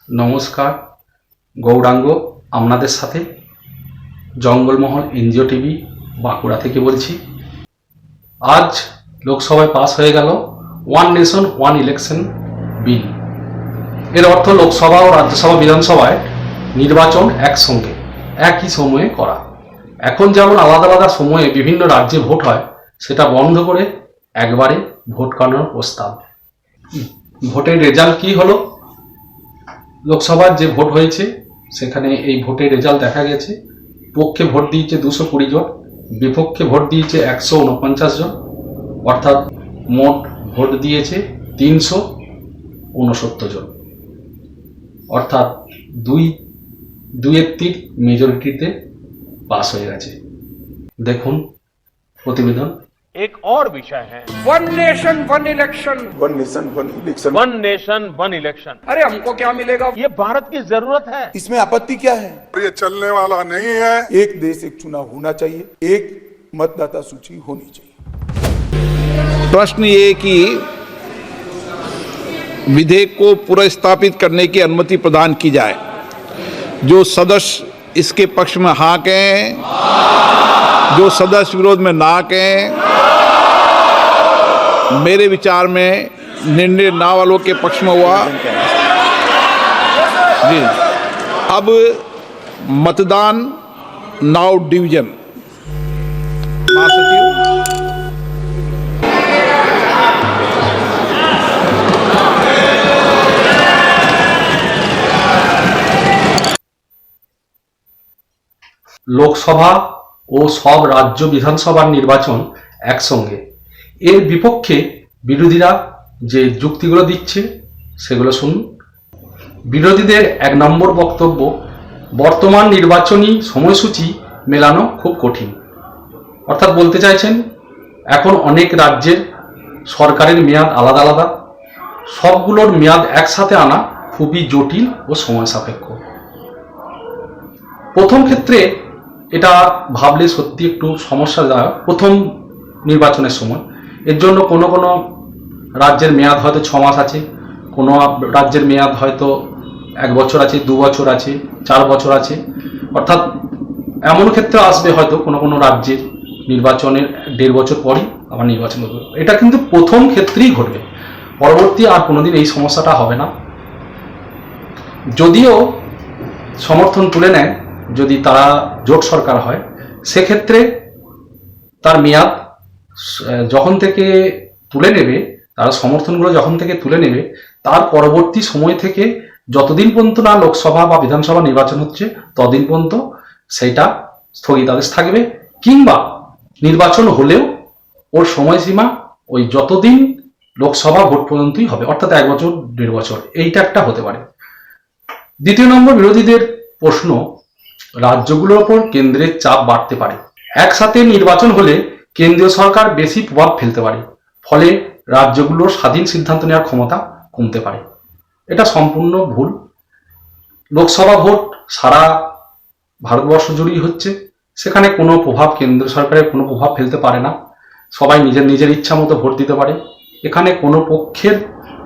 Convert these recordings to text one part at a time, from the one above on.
নমস্কার, গৌরাঙ্গ আপনাদের সাথে জঙ্গলমহল এনজিও টিভি বাঁকুড়া থেকে বলছি। আজ লোকসভায় পাস হয়ে গেল one nation one election bill. এর অর্থ লোকসভা ও রাজ্যসভা বিধানসভায় নির্বাচন একসঙ্গে একই সময়ে করা। এখন যেমন আলাদা আলাদা সময়ে বিভিন্ন রাজ্যে ভোট হয়, সেটা বন্ধ করে একবারে ভোট করানোর প্রস্তাব। ভোটের রেজাল্ট কি হলো? লোকসভার যে ভোট হয়েছে সেখানে এই ভোটের রেজাল্ট দেখা গেছে। পক্ষে ভোট দিয়েছে 220 জন, বিপক্ষে ভোট দিয়েছে 149 জন, অর্থাৎ মোট ভোট দিয়েছে 369 জন, অর্থাৎ 2/3 মেজরিটিতে পাস হয়ে গেছে। দেখুন প্রতিবেদন। एक और विषय है one nation one election. One nation one election. One nation one election. अरे हमको क्या मिलेगा? ये भारत की जरूरत है। इसमें आपत्ति क्या है? ये चलने वाला नहीं है। एक देश एक चुनाव होना चाहिए, एक मतदाता सूची होनी चाहिए। प्रश्न ये कि विधेयक को पुनर्स्थापित करने की अनुमति प्रदान की जाए। जो सदस्य इसके पक्ष में हाँ कहें, जो सदस्य विरोध में ना कहें। मेरे विचार में निर्णय ना वालों के पक्ष में हुआ। जी, अब मतदान नाउ डिवीजन। महासचिव লোকসভা ও সব রাজ্য বিধানসভার নির্বাচন একসঙ্গে। এর বিপক্ষে বিরোধীরা যে যুক্তিগুলো দিচ্ছে সেগুলো শুনুন। বিরোধীদের 1 নম্বর বক্তব্য, বর্তমান নির্বাচনী সময়সূচি মেলানো খুব কঠিন। অর্থাৎ বলতে চাইছেন এখন অনেক রাজ্যের সরকারের মেয়াদ আলাদা আলাদা, সবগুলোর মেয়াদ একসাথে আনা খুবই জটিল ও সময় সাপেক্ষ। প্রথম ক্ষেত্রে এটা ভাবলে সত্যি একটু সমস্যাদায়ক। প্রথম নির্বাচনের সময় এর জন্য কোনো কোনো রাজ্যের মেয়াদ হয়তো 6 মাস আছে, কোনো রাজ্যের মেয়াদ হয়তো 1 বছর আছে, 2 বছর আছে, 4 বছর আছে। অর্থাৎ এমন ক্ষেত্রে আসবে হয়তো কোনো কোনো রাজ্যের নির্বাচনের 1.5 বছর পরই আবার নির্বাচন হবে। এটা কিন্তু প্রথম ক্ষেত্রেই ঘটবে, পরবর্তী আর কোনোদিন এই সমস্যাটা হবে না। যদিও সমর্থন তুলে নেয়, যদি তারা জোট সরকার হয়, সেক্ষেত্রে তার মেয়াদ যখন থেকে তুলে নেবে, তার সমর্থনগুলো যখন থেকে তুলে নেবে, তার পরবর্তী সময় থেকে যতদিন পর্যন্ত না লোকসভা বা বিধানসভা নির্বাচন হচ্ছে ততদিন পর্যন্ত সেইটা স্থগিতাদেশ থাকবে, কিংবা নির্বাচন হলেও ওর সময়সীমা ওই যতদিন লোকসভা ভোট পর্যন্তই হবে, অর্থাৎ 1 বছর 1.5 বছর, এইটা একটা হতে পারে। দ্বিতীয় নম্বর বিরোধীদের প্রশ্ন, রাজ্যগুলোর ওপর কেন্দ্রের চাপ বাড়তে পারে। একসাথে নির্বাচন হলে কেন্দ্রীয় সরকার বেশি প্রভাব ফেলতে পারে, ফলে রাজ্যগুলোর স্বাধীন সিদ্ধান্ত নেওয়ার ক্ষমতা কমতে পারে। এটা সম্পূর্ণ ভুল। লোকসভা ভোট সারা ভারতবর্ষ জুড়েই হচ্ছে, সেখানে কোনো প্রভাব কেন্দ্র সরকারের কোনো প্রভাব ফেলতে পারে না। সবাই নিজের নিজের ইচ্ছা মতো ভোট দিতে পারে। এখানে কোনো পক্ষের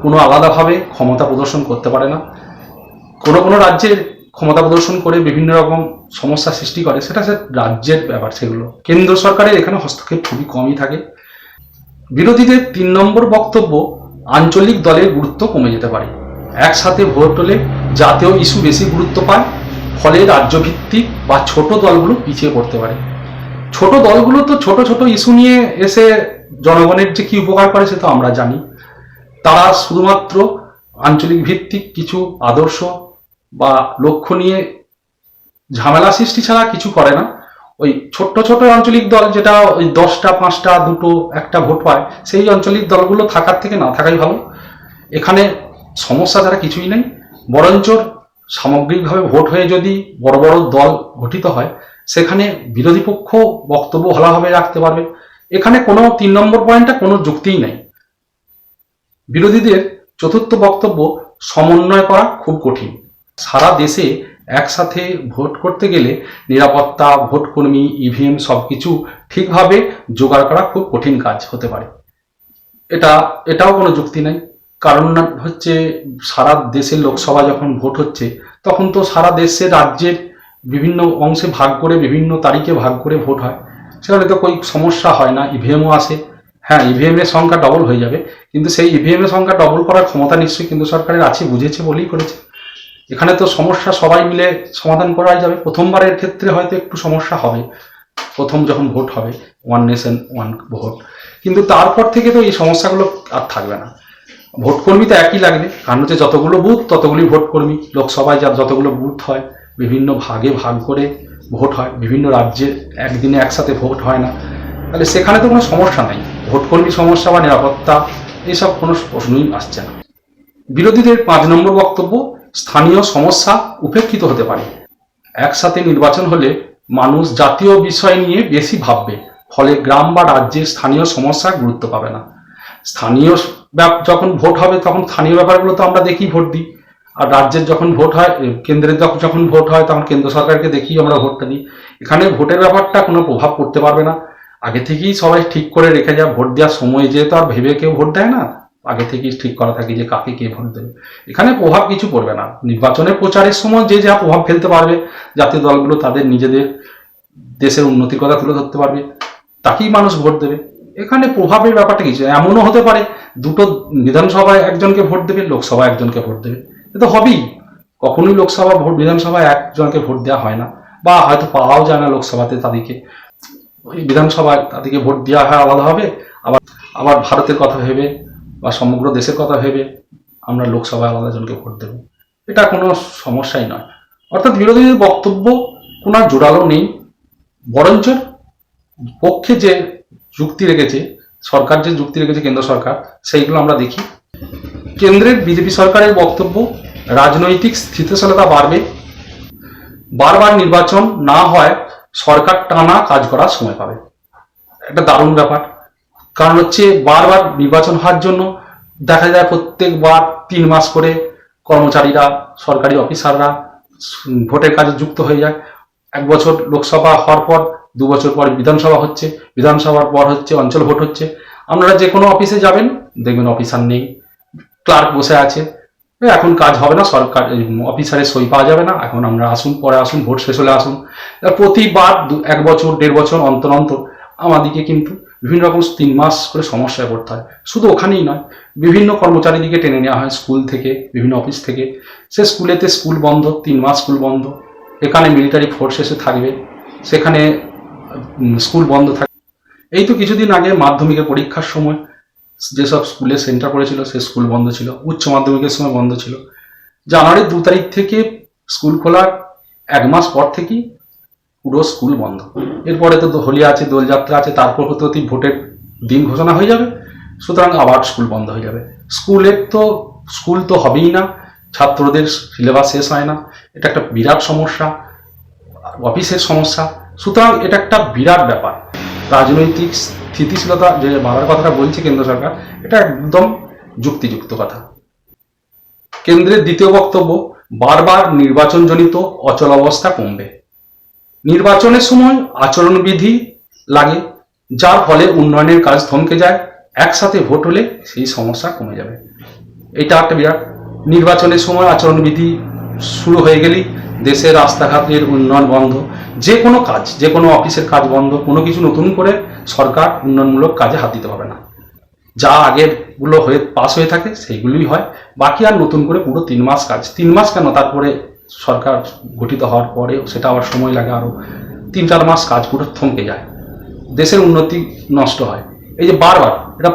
কোনো আলাদাভাবে ক্ষমতা প্রদর্শন করতে পারে না। কোনো কোনো রাজ্যের ক্ষমতা প্রদর্শন করে বিভিন্ন রকম সমস্যা সৃষ্টি করে, সেটা রাজ্যের ব্যাপার। সেগুলো কেন্দ্র সরকারের এখানে হস্তক্ষেপ খুবই কমই থাকে। বিরোধীদের 3 নম্বর বক্তব্য, আঞ্চলিক দলের গুরুত্ব কমে যেতে পারে। একসাথে ভোট হলে জাতীয় ইস্যু বেশি গুরুত্ব পায়, ফলে রাজ্যভিত্তিক বা ছোট দলগুলো পিছিয়ে পড়তে পারে। ছোট দলগুলো তো ছোট ছোট ইস্যু নিয়ে এসে জনগণের যে কি উপকার করে সে তো আমরা জানি। তারা শুধুমাত্র আঞ্চলিক ভিত্তিক কিছু আদর্শ বা লক্ষ্য নিয়ে ঝামেলা সৃষ্টি ছাড়া কিছু করে না। ওই ছোট্ট ছোট আঞ্চলিক দল, যেটা ওই 10টা 5টা 2টো 1টা ভোট পায়, সেই আঞ্চলিক দলগুলো থাকার থেকে না থাকাই ভালো। এখানে সমস্যা ছাড়া কিছুই নেই। বরঞ্চ সামগ্রিকভাবে ভোট হয়ে যদি বড় বড় দল গঠিত হয়, সেখানে বিরোধী পক্ষ বক্তব্য ভালোভাবে রাখতে পারবে। এখানে কোনো 3 নম্বর পয়েন্টটা কোনো যুক্তিই নেই। বিরোধীদের চতুর্থ বক্তব্য, সমন্বয় করা খুব কঠিন। সারা দেশে একসাথে ভোট করতে গেলে নিরাপত্তা, ভোটকর্মী, ইভিএম সবকিছু ঠিকভাবে জোগাড় করা খুব কঠিন কাজ হতে পারে। এটাও কোনো যুক্তি নেই। কারণ হচ্ছে সারা দেশের লোকসভা যখন ভোট হচ্ছে তখন তো সারা দেশের রাজ্যের বিভিন্ন অংশে ভাগ করে বিভিন্ন তারিখে ভাগ করে ভোট হয়, সেখানে তো কোনো সমস্যা হয় না, ইভিএমও আসে। হ্যাঁ, ইভিএম এর সংখ্যা ডবল হয়ে যাবে, কিন্তু সেই ইভিএম এর সংখ্যা ডবল করার ক্ষমতা নিশ্চয়ই কেন্দ্র সরকারের আছে, বুঝেছে বলেই করেছে। এখানে তো সমস্যা সবাই মিলে সমাধান করাই যাবে। প্রথমবারের ক্ষেত্রে হয়তো একটু সমস্যা হবে, প্রথম যখন ভোট হবে, ওয়ান নেশন ওয়ান ভোট, কিন্তু তারপর থেকে তো এই সমস্যাগুলো আর থাকবে না। ভোট কর্মী তো একই লাগবে, কারণ হচ্ছে যতগুলো বুথ ততগুলি ভোট কর্মী। লোকসভায় যতগুলো বুথ হয় বিভিন্ন ভাগে ভাগ করে ভোট হয়, বিভিন্ন রাজ্যে একদিনে একসাথে ভোট হয় না, তাহলে সেখানে তো কোনো সমস্যা নাই। ভোট কর্মী সমস্যা বা নিরাপত্তা এসব কোনো প্রশ্নই আসছে না। বিরোধীদের 5 নম্বর বক্তব্য, স্থানীয় সমস্যা উপেক্ষিত হতে পারে। একসাথে নির্বাচন হলে মানুষ জাতীয় বিষয় নিয়ে বেশি ভাববে, ফলে গ্রাম বা রাজ্যের স্থানীয় সমস্যা গুরুত্ব পাবে না। স্থানীয় যখন ভোট হবে তখন স্থানীয় ব্যাপারগুলো তো আমরা দেখি ভোট দিই, আর রাজ্যের যখন ভোট হয়, কেন্দ্রের যখন ভোট হয় তখন কেন্দ্র সরকারকে দেখি আমরা ভোটটা দিই। এখানে ভোটের ব্যাপারটা কোনো প্রভাব পড়তে পারবে না, আগে থেকেই সবাই ঠিক করে রেখে যায়। ভোট দেওয়ার সময় যেহেতু আর ভেবে কেউ ভোট দেয় না, আগে থেকেই ঠিক করা থাকে যে কাকে কে ভোট দেবে, এখানে প্রভাব কিছু পড়বে না। নির্বাচনের প্রচারের সময় যে যা প্রভাব ফেলতে পারবে, জাতীয় দলগুলো তাদের নিজেদের দেশের উন্নতির কথা তুলে ধরতে পারবে, তাকেই মানুষ ভোট দেবে। এখানে প্রভাবের ব্যাপারটা কিছু, এমনও হতে পারে দুটো বিধানসভায় একজনকে ভোট দেবে, লোকসভায় একজনকে ভোট দেবে, এ তো হবেই। কখনোই লোকসভা ভোট বিধানসভায় একজনকে ভোট দেওয়া হয় না, বা হয়তো পাওয়াও যায় না লোকসভাতে তাদেরকে, ওই বিধানসভায় তাদেরকে ভোট দেওয়া হয় আলাদাভাবে। আবার ভারতের কথা ভেবে বা সমগ্র দেশের কথা ভেবে আমরা লোকসভায় আলাদা জনকে ভোট দেব, এটা কোনো সমস্যাই নয়। অর্থাৎ বিরোধীদের বক্তব্য কোনো জোরালো নেই, বরঞ্চ পক্ষে যে যুক্তি রেখেছে সরকার, যে যুক্তি রেখেছে কেন্দ্র সরকার, সেইগুলো আমরা দেখি। কেন্দ্রের বিজেপি সরকারের বক্তব্য, রাজনৈতিক স্থিতিশীলতা বাড়বে, বারবার নির্বাচন না হয় সরকার টানা কাজ করার সময় পাবে। একটা দারুণ ব্যাপার, কারণ হচ্ছে বারবার নির্বাচন হওয়ার জন্য দেখা যায় প্রত্যেকবার 3 মাস করে কর্মচারীরা, সরকারি অফিসাররা ভোটের কাজে যুক্ত হয়ে যায়। 1 বছর লোকসভা হওয়ার পর 2 বছর পর বিধানসভা হচ্ছে, বিধানসভার পর হচ্ছে অঞ্চল ভোট হচ্ছে। আপনারা যে কোনো অফিসে যাবেন দেখবেন অফিসার নেই, ক্লার্ক বসে আছে, এখন কাজ হবে না, সরকার অফিসারের সই পাওয়া যাবে না, এখন আমরা আসুন, পরে আসুন, ভোট শেষ হলে আসুন। প্রতিবার 1 বছর 1.5 বছর অন্তর অন্তর আমাদেরকে কিন্তু বিভিন্ন রকম 3 মাস করে সমস্যায় পড়তে হয়। শুধু ওখানেই নয়, বিভিন্ন কর্মচারীদিকে টেনে নেওয়া হয় স্কুল থেকে, বিভিন্ন অফিস থেকে। সে স্কুলেতে স্কুল বন্ধ, 3 মাস স্কুল বন্ধ, এখানে মিলিটারি ফোর্স এসে থাকবে, সেখানে স্কুল বন্ধ থাকবে। এই তো কিছুদিন আগে মাধ্যমিকের পরীক্ষার সময় যেসব স্কুলে সেন্টার পড়েছিল সে স্কুল বন্ধ ছিল, উচ্চ মাধ্যমিকের সময় বন্ধ ছিল। জানুয়ারির 2 তারিখ থেকে স্কুল খোলার 1 মাস পর থেকেই পুরো স্কুল বন্ধ। এরপরে তো হোলি আছে, দোলযাত্রা আছে, তারপর হতে হতে ভোটের দিন ঘোষণা হয়ে যাবে, সুতরাং আবার স্কুল বন্ধ হয়ে যাবে। স্কুল তো হবেই না, ছাত্রদের সিলেবাস শেষ হয় না, এটা একটা বিরাট সমস্যা, অফিসের সমস্যা। সুতরাং এটা একটা বিরাট ব্যাপার। রাজনৈতিক স্থিতিশীলতা যে বাড়ার কথাটা বলছে কেন্দ্র সরকার, এটা একদম যুক্তিযুক্ত কথা। কেন্দ্রের দ্বিতীয় বক্তব্য, বারবার নির্বাচনজনিত অচলাবস্থা কমবে। নির্বাচনের সময় আচরণবিধি লাগে, যার ফলে উন্নয়নের কাজ থমকে যায়, একসাথে ভোট হলে সেই সমস্যা কমে যাবে। এটা একটা বিরাট, নির্বাচনের সময় আচরণবিধি শুরু হয়ে গেলেই দেশের রাস্তাঘাটের উন্নয়ন বন্ধ, যে কোনো কাজ, যে কোনো অফিসের কাজ বন্ধ, কোনো কিছু নতুন করে সরকার উন্নয়নমূলক কাজে হাত দিতে পারবে না। যা আগেরগুলো পাস হয়ে থাকে সেইগুলোই হয়, বাকি আর নতুন করে পুরো 3 মাস কাজ, 3 মাস কেন, তারপরে সরকার গঠিত হওয়ার পরে সেটা আবার সময় লাগে, আরও 3-4 মাস কাজ পুরো থমকে যায়, দেশের উন্নতি নষ্ট হয়। এই যে বারবার এটা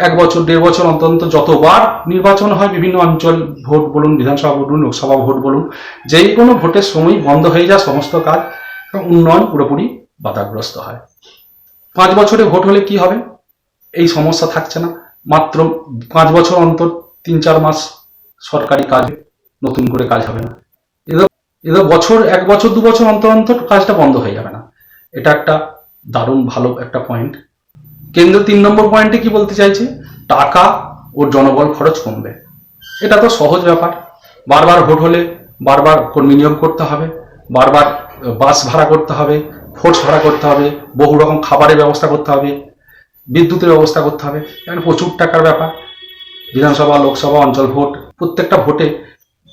1 বছর 1.5 বছর অন্তর যতবার নির্বাচন হয়, বিভিন্ন অঞ্চল ভোট বলুন, বিধানসভা ভোট বলুন, লোকসভা ভোট বলুন, যেই কোনো ভোটের সময় বন্ধ হয়ে যায় সমস্ত কাজ, উন্নয়ন পুরোপুরি বাধাগ্রস্ত হয়। 5 বছরে ভোট হলে কি হবে, এই সমস্যা থাকছে না, মাত্র 5 বছর অন্তর 3-4 মাস সরকারি কাজ, নতুন করে কাজ হবে না। এদের 1 বছর 2 বছর অন্তর অন্তর কাজটা বন্ধ হয়ে যাবে না। এটা একটা দারুণ ভালো একটা পয়েন্ট। কেন্দ্র 3 নম্বর পয়েন্টে কি বলতে চাইছে, টাকা ও জনবল খরচ কমবে। এটা তো সহজ ব্যাপার, বারবার ভোট হলে বারবার কর্মী নিয়োগ করতে হবে, বারবার বাস ভাড়া করতে হবে, ফোর্স ভাড়া করতে হবে, বহু রকম খাবারের ব্যবস্থা করতে হবে, বিদ্যুতের ব্যবস্থা করতে হবে, এখানে প্রচুর টাকার ব্যাপার। বিধানসভা, লোকসভা, অঞ্চল ভোট, প্রত্যেকটা ভোটে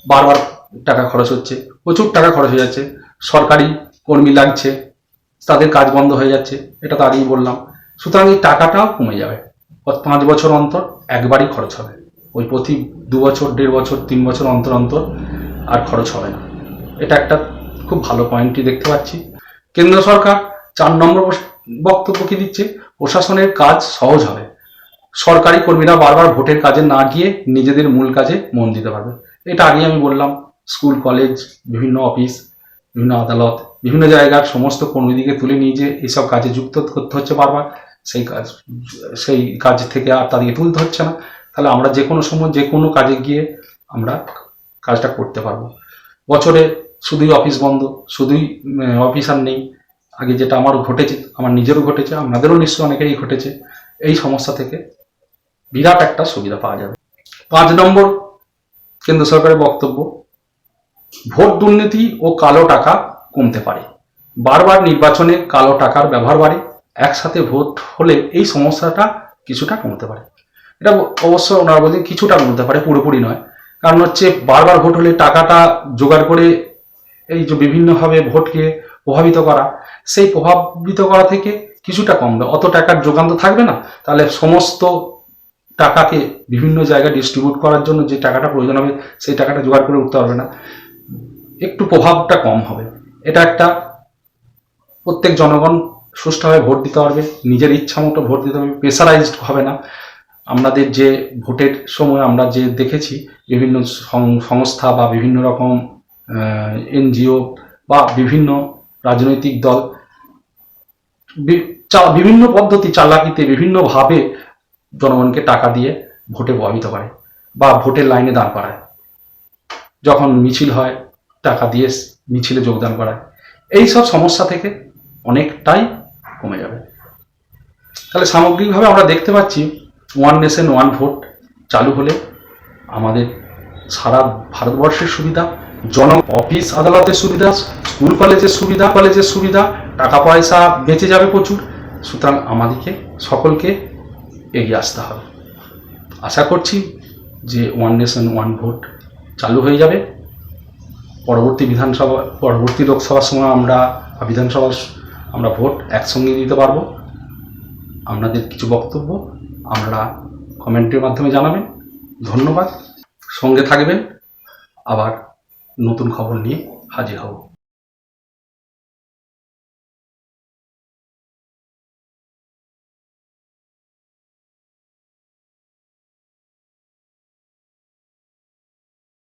বারবার টাকা খরচ হচ্ছে, প্রচুর টাকা খরচ হয়ে যাচ্ছে, সরকারি কর্মী লাগছে, তাদের কাজ বন্ধ হয়ে যাচ্ছে, এটা তো আগেই বললাম। সুতরাং এই টাকাটাও কমে যাবে, 5 বছর অন্তর একবারই খরচ হবে, ওই প্রতি 2 বছর, 1.5 বছর, 3 বছর অন্তর অন্তর আর খরচ হবে না। এটা একটা খুব ভালো পয়েন্টই দেখতে পাচ্ছি। কেন্দ্র সরকার 4 নম্বর বক্তব্য কি দিচ্ছে, প্রশাসনের কাজ সহজ হবে, সরকারি কর্মীরা বারবার ভোটের কাজে না গিয়ে নিজেদের মূল কাজে মন দিতে পারবে। এটা আগে আমি বললাম, স্কুল, কলেজ, বিভিন্ন অফিস, বিভিন্ন আদালত, বিভিন্ন জায়গার সমস্ত কর্মীদিকে তুলে নিয়ে যে এইসব কাজে যুক্ত করতে হচ্ছে বারবার, সেই কাজ থেকে আর তাদেরকে তুলতে হচ্ছে না। তাহলে আমরা যে কোনো সময় যে কোনো কাজে গিয়ে আমরা কাজটা করতে পারবো। বছরে শুধুই অফিস বন্ধ, শুধুই অফিসার নেই, আগে যেটা আমারও ঘটেছে, আমার নিজেরও ঘটেছে, আপনাদেরও নিশ্চয়ই অনেকেরই ঘটেছে, এই সমস্যা থেকে বিরাট একটা সুবিধা পাওয়া যাবে। 5 নম্বর কেন্দ্র সরকারের বক্তব্য, ভোট দুর্নীতি ও কালো টাকা কমতে পারে। বারবার নির্বাচনে কালো টাকার ব্যবহার বাড়ে, একসাথে ভোট হলে এই সমস্যাটা কিছুটা কমতে পারে। এটা অবশ্য ওনারা বলছেন কিছুটা কমতে পারে, পুরোপুরি নয়। কারণ হচ্ছে বারবার ভোট হলে টাকাটা জোগাড় করে এই যে বিভিন্নভাবে ভোটকে প্রভাবিত করা, সেই প্রভাবিত করা থেকে কিছুটা কমবে। অত টাকার যোগান তো থাকবে না, তাহলে সমস্ত টাকাকে বিভিন্ন জায়গায় ডিস্ট্রিবিউট করার জন্য যে টাকাটা প্রয়োজন হবে সেই টাকাটা জোগাড় করে উঠতে পারবে না, একটু প্রভাবটা কম হবে। এটা একটা, প্রত্যেক জনগণ সুষ্ঠুভাবে ভোট দিতে পারবে, নিজের ইচ্ছা মতো ভোট দিতে পারবে, প্রেসারাইজড হবে না। আমাদের যে ভোটের সময় আমরা যে দেখেছি বিভিন্ন সংস্থা বা বিভিন্ন রকম এনজিও বা বিভিন্ন রাজনৈতিক দল বিভিন্ন পদ্ধতি চালাকিতে বিভিন্নভাবে জনগণকে টাকা দিয়ে ভোটে প্রভাবিত করে বা ভোটের লাইনে দাঁড় করায়, যখন মিছিল হয় টাকা দিয়ে মিছিলে যোগদান করায়। এই সব সমস্যা থেকে অনেকটাই কমে যাবে। তাহলে সামগ্রিকভাবে আমরা দেখতে পাচ্ছি ওয়ান নেশন ওয়ান ভোট চালু হলে আমাদের সারা ভারতবর্ষের সুবিধা, অফিস আদালতের সুবিধা, স্কুল কলেজের সুবিধা, টাকা পয়সা বেঁচে যাবে প্রচুর। সুতরাং আমাদেরকে সকলকে এগিয়ে আসতে হবে। আশা করছি যে ওয়ান নেশন ওয়ান ভোট চালু হয়ে যাবে। পরবর্তী লোকসভার সময় বিধানসভার আমরা ভোট একসঙ্গে দিতে পারবো। আপনাদের কিছু বক্তব্য আমরা কমেন্টের মাধ্যমে জানাবেন। ধন্যবাদ, সঙ্গে থাকবেন, আবার নতুন খবর নিয়ে হাজির হব।